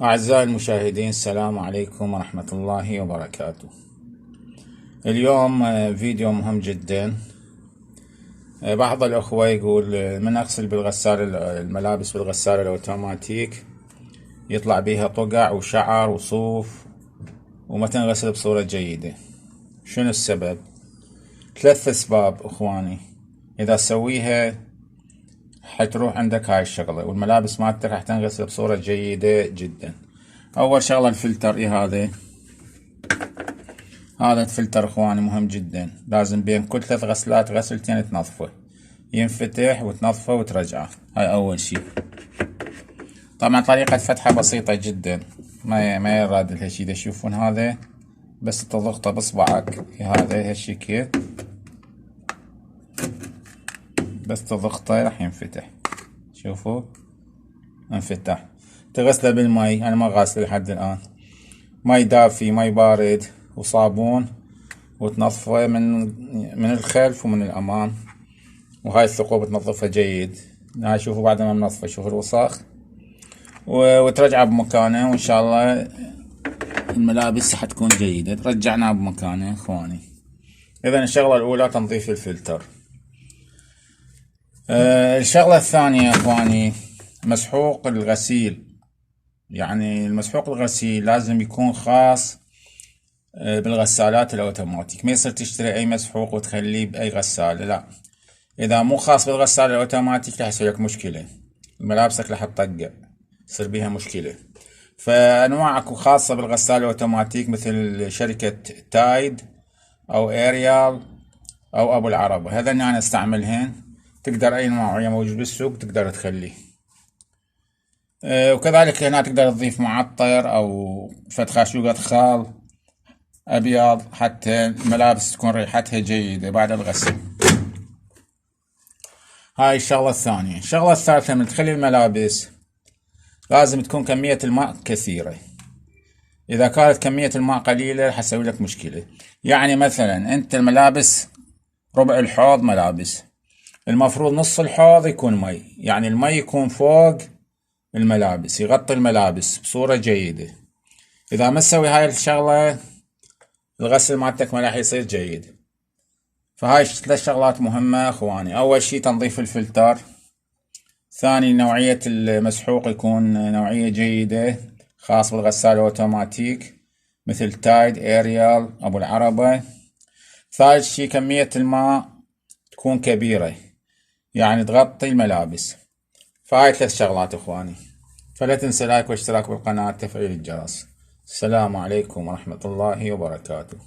أعزائي المشاهدين، السلام عليكم ورحمة الله وبركاته. اليوم فيديو مهم جدا. بعض الأخوة يقول من أغسل بالغسالة الملابس بالغسالة الأوتوماتيك يطلع بيها طقع وشعر وصوف وما تنغسل بصورة جيدة. شنو السبب؟ 3 أسباب أخواني. إذا تسويها حتروح عندك هاي الشغلة والملابس مالتك راح تنغسل بصورة جيدة جدا. أول شغلة الفلتر. هذا الفلتر اخواني مهم جدا، لازم بين كل 3 غسلات غسلتين تنظفه، ينفتح وتنظفه وترجعه. هاي اول شي. طبعا طريقة فتحه بسيطة جدا، ما يراد هالشي. تشوفون هذا بس تضغطه باصبعك هذا هالشكل، بس تضغطه راح ينفتح. شوفوا انفتح. تغسله بالمي، انا ما غاسله لحد الان، مي دافي مي بارد وصابون، وتنظفه من الخلف ومن الامام، وهاي الثقوب تنظفها جيد. هاي شوفوا بعد ما منظفه، شوفوا الوسخ، وترجعه بمكانه، وان شاء الله الملابس حتكون جيدة. رجعناه بمكانه اخواني. اذا الشغلة الاولى تنظيف الفلتر. الشغلة الثانية اخواني مسحوق الغسيل. يعني المسحوق الغسيل لازم يكون خاص بالغسالات الاوتوماتيك، ما يصير تشتري اي مسحوق وتخليه باي غسالة، لا. اذا مو خاص بالغسالة الاوتوماتيك راح يصير لك مشكلة، ملابسك راح تطقع، يصير بيها مشكلة. فانواع اكو خاصة بالغسالة الاوتوماتيك مثل شركة تايد او اريال او ابو العرب، هذين انا استعملهن. تقدر اي نوع موجود بالسوق تقدر تخليه. وكذلك هنا تقدر تضيف معطر او فد خاشوقة خال ابيض حتى الملابس تكون ريحتها جيدة بعد الغسل. هاي الشغلة الثانية. الشغلة الثالثة من تخلي الملابس لازم تكون كمية الماء كثيرة. إذا كانت كمية الماء قليلة راح تسوي لك مشكلة. يعني مثلا أنت الملابس ربع الحوض ملابس، المفروض نص الحوض يكون مي، يعني المي يكون فوق الملابس يغطي الملابس بصورة جيدة. إذا ما تسوي هاي الشغلة الغسل مالتك ما راح يصير جيد. فهاي 3 شغلات مهمة اخواني. اول شي تنظيف الفلتر، ثاني نوعية المسحوق يكون نوعية جيدة خاص بالغسالة الاوتوماتيك مثل تايد اريال ابو العربة. ثالث شي كمية الماء تكون كبيرة، يعني تغطي الملابس. فهاي 3 شغلات اخواني. فلا تنسى لايك واشتراك بالقناة وتفعيل الجرس. السلام عليكم ورحمة الله وبركاته.